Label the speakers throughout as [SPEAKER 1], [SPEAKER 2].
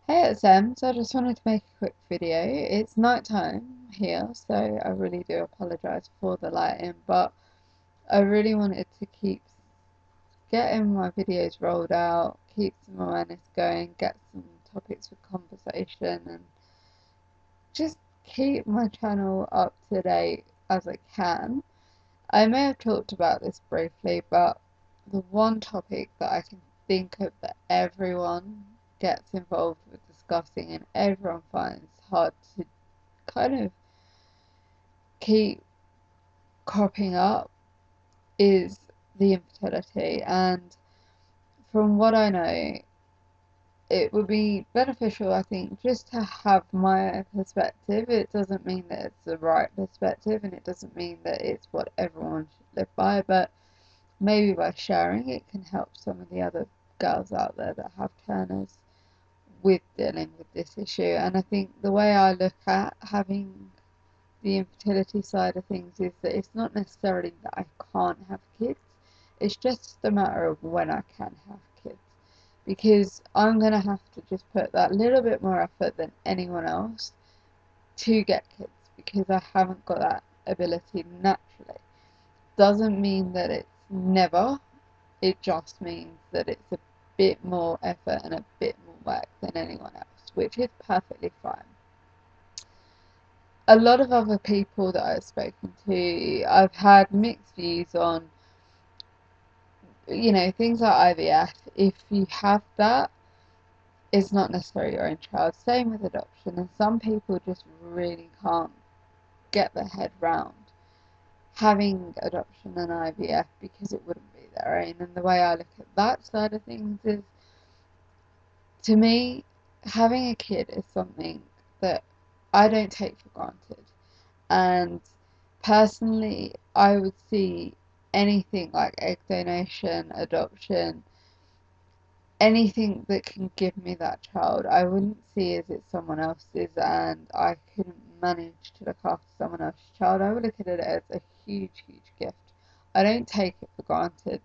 [SPEAKER 1] Hey, it's Em. So I just wanted to make a quick video. It's night time here, so I really do apologize for the lighting, but I really wanted to keep getting my videos rolled out, keep some awareness going, get some topics for conversation, and just keep my channel up to date as I can. I may have talked about this briefly, but the one topic that I can think of that everyone gets involved with discussing and everyone finds hard to kind of keep cropping up is the infertility. And from what I know, it would be beneficial, I think, just to have my perspective. It doesn't mean that it's the right perspective, and it doesn't mean that it's what everyone should live by, but maybe by sharing it can help some of the other girls out there that have turners with dealing with this issue. And I think the way I look at having the infertility side of things is that it's not necessarily that I can't have kids, it's just a matter of when I can have kids. Because I'm going to have to just put that little bit more effort than anyone else to get kids because I haven't got that ability naturally. Doesn't mean that it's never, it just means that it's a bit more effort and a bit more work than anyone else, which is perfectly fine. A lot of other people that I've spoken to, I've had mixed views on, things like IVF. If you have that, it's not necessarily your own child. Same with adoption. And some people just really can't get their head round having adoption and IVF because it wouldn't be their own. And the way I look at that side of things is, to me, having a kid is something that I don't take for granted. And personally, I would see anything like egg donation, adoption, anything that can give me that child. I wouldn't see as it's someone else's and I couldn't manage to look after someone else's child. I would look at it as a huge, huge gift. I don't take it for granted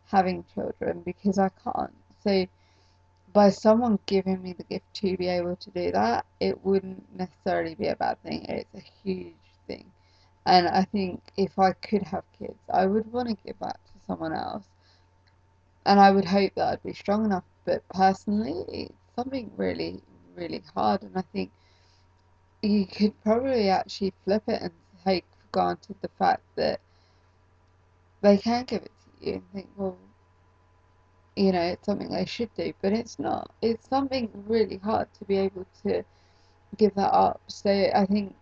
[SPEAKER 1] having children because I can't. So by someone giving me the gift to be able to do that, it wouldn't necessarily be a bad thing. It's a huge thing. And I think if I could have kids, I would want to give back to someone else. And I would hope that I'd be strong enough. But personally, it's something really, really hard. And I think you could probably actually flip it and take for granted the fact that they can give it to you and think, well, it's something they should do. But it's not. It's something really hard to be able to give that up. So I think,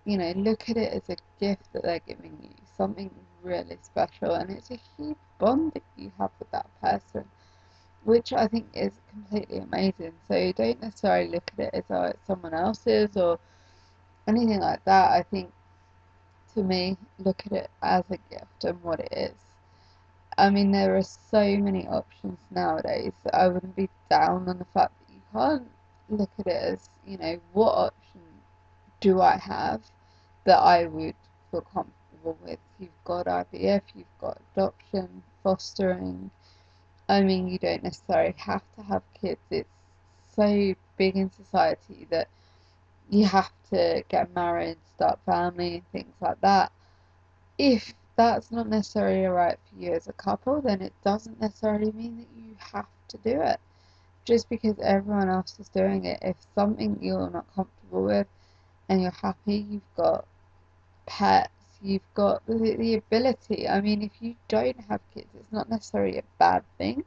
[SPEAKER 1] look at it as a gift that they're giving you, something really special, and it's a huge bond that you have with that person, which I think is completely amazing. So don't necessarily look at it as though it's someone else's or anything like that. I think, to me, look at it as a gift and what it is. I mean, there are so many options nowadays that I wouldn't be down on the fact that you can't look at it as, what option do I have that I would feel comfortable with. You've got IVF, you've got adoption, fostering. I mean, you don't necessarily have to have kids. It's so big in society that you have to get married, start family, and things like that. If that's not necessarily right for you as a couple, then it doesn't necessarily mean that you have to do it. Just because everyone else is doing it, if something you're not comfortable with and you're happy, you've got pets, you've got the ability. I mean, if you don't have kids, it's not necessarily a bad thing.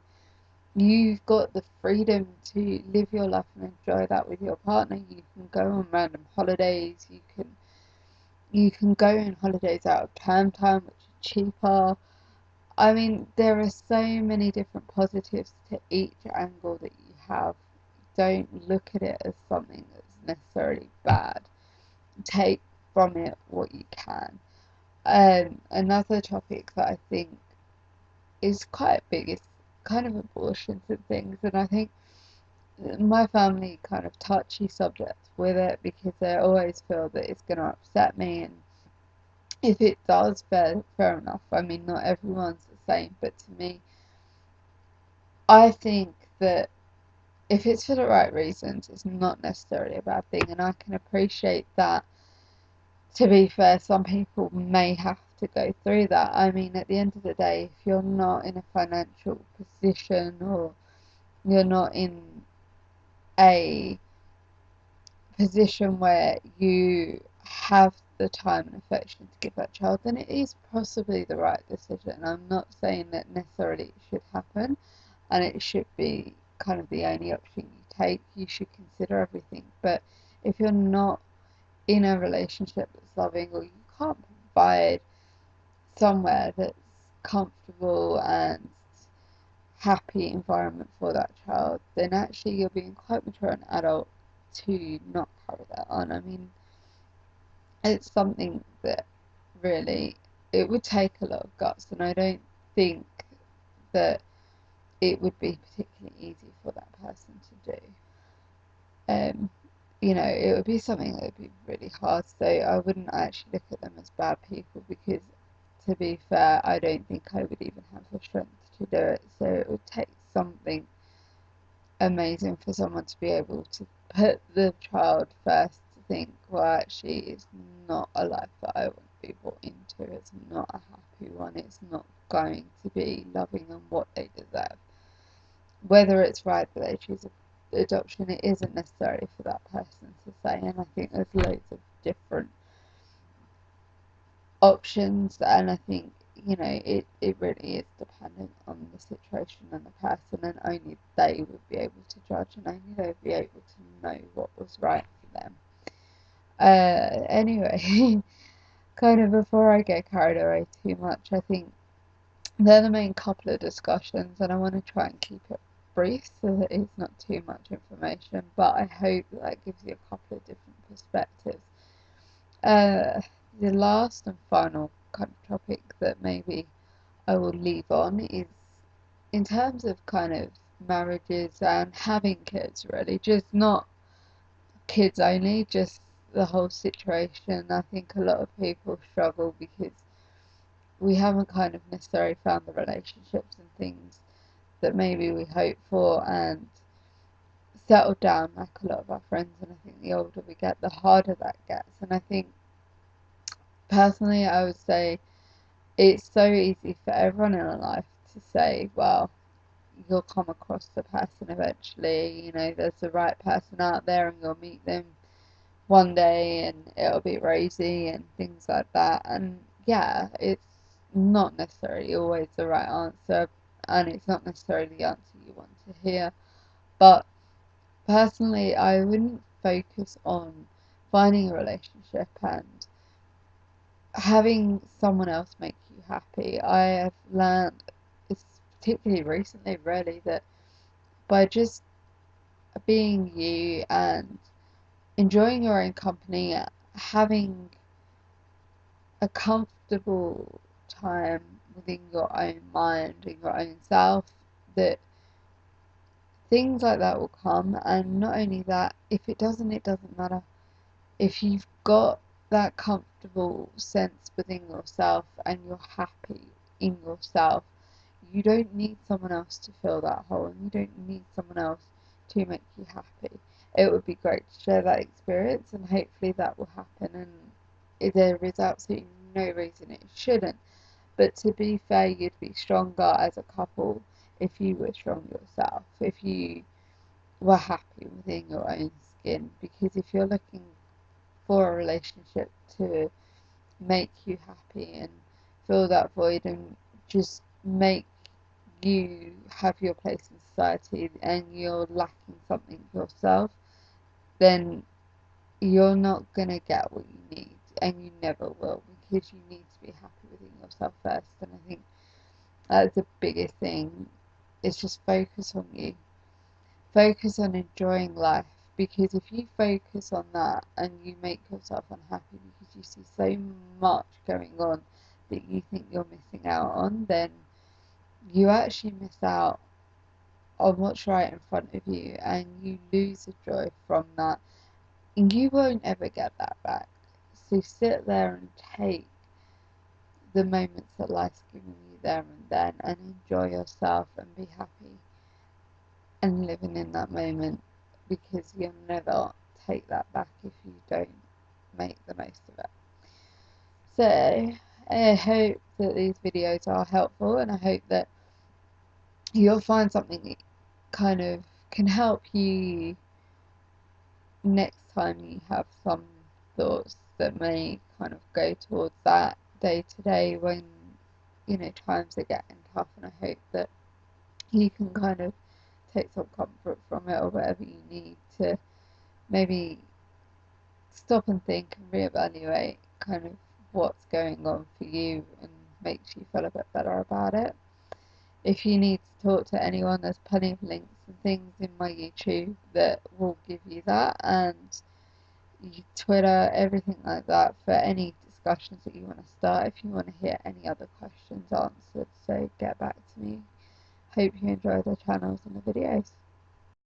[SPEAKER 1] You've got the freedom to live your life and enjoy that with your partner. You can go on random holidays. You can go on holidays out of term time, which are cheaper. I mean, there are so many different positives to each angle that you have. Don't look at it as something that's necessarily bad. Take from it what you can. Another topic that I think is quite big is kind of abortions and things, and I think my family kind of touchy subjects with it because they always feel that it's going to upset me, and if it does, fair enough. I mean, not everyone's the same, but to me, I think that if it's for the right reasons, it's not necessarily a bad thing, and I can appreciate that. To be fair, some people may have to go through that. I mean, at the end of the day, if you're not in a financial position, or you're not in a position where you have the time and affection to give that child, then it is possibly the right decision. I'm not saying that necessarily it should happen and it should be kind of the only option you take. You should consider everything. But if you're not in a relationship that's loving, or you can't provide somewhere that's comfortable and happy environment for that child, then actually you're being quite mature and adult to not carry that on. I mean, it's something that really, it would take a lot of guts, and I don't think that it would be particularly easy for that person to do. Um, it would be something that would be really hard. So I wouldn't actually look at them as bad people, because, to be fair, I don't think I would even have the strength to do it. So it would take something amazing for someone to be able to put the child first, to think, well, actually, it's not a life that I want to be brought into. It's not a happy one. It's not going to be loving and what they deserve. Whether it's right that they choose adoption, it isn't necessarily for that person to say, and I think there's loads of different options, and I think it really is dependent on the situation and the person, and only they would be able to judge, and only they would be able to know what was right for them. Anyway, kind of before I get carried away too much, I think they're the main couple of discussions, and I want to try and keep it brief so that it's not too much information, but I hope that gives you a couple of different perspectives. The last and final kind of topic that maybe I will leave on is, in terms of kind of marriages and having kids, really, just not kids only, just the whole situation. I think a lot of people struggle because we haven't kind of necessarily found the relationships and things that maybe we hope for and settled down like a lot of our friends. And I think the older we get, the harder that gets. And I think personally, I would say it's so easy for everyone in a life to say, well, you'll come across the person eventually, there's the right person out there, and you'll meet them one day and it'll be rosy and things like that. And yeah, it's not necessarily always the right answer, and it's not necessarily the answer you want to hear. But personally, I wouldn't focus on finding a relationship and having someone else make you happy. I have learned, it's particularly recently, really, that by just being you and enjoying your own company, having a comfortable time within your own mind and your own self, that things like that will come. And not only that, if it doesn't, it doesn't matter. If you've got that comfortable sense within yourself and you're happy in yourself, you don't need someone else to fill that hole, and you don't need someone else to make you happy. It would be great to share that experience, and hopefully that will happen, and there is absolutely no reason it shouldn't. But to be fair, you'd be stronger as a couple if you were strong yourself, if you were happy within your own skin. Because if you're looking for a relationship to make you happy and fill that void and just make you have your place in society, and you're lacking something yourself, then you're not going to get what you need, and you never will, because you need to be happy within yourself first. And I think that's the biggest thing, is just focus on you. Focus on enjoying life, because if you focus on that and you make yourself unhappy because you see so much going on that you think you're missing out on, then you actually miss out on what's right in front of you, and you lose the joy from that, and you won't ever get that back. So sit there and take the moments that life's giving you there and then, and enjoy yourself and be happy and living in that moment, because you'll never take that back if you don't make the most of it. So I hope that these videos are helpful, and I hope that you'll find something that kind of can help you next time you have some thoughts that may kind of go towards that day to day when, you know, times are getting tough. And I hope that you can kind of take some comfort from it, or whatever you need to maybe stop and think and reevaluate kind of what's going on for you, and makes you feel a bit better about it. If you need to talk to anyone, there's plenty of links and things in my YouTube that will give you that, and Twitter, everything like that, for any discussions that you want to start. If you want to hear any other questions answered, so get back to me. Hope you enjoy the channels and the videos.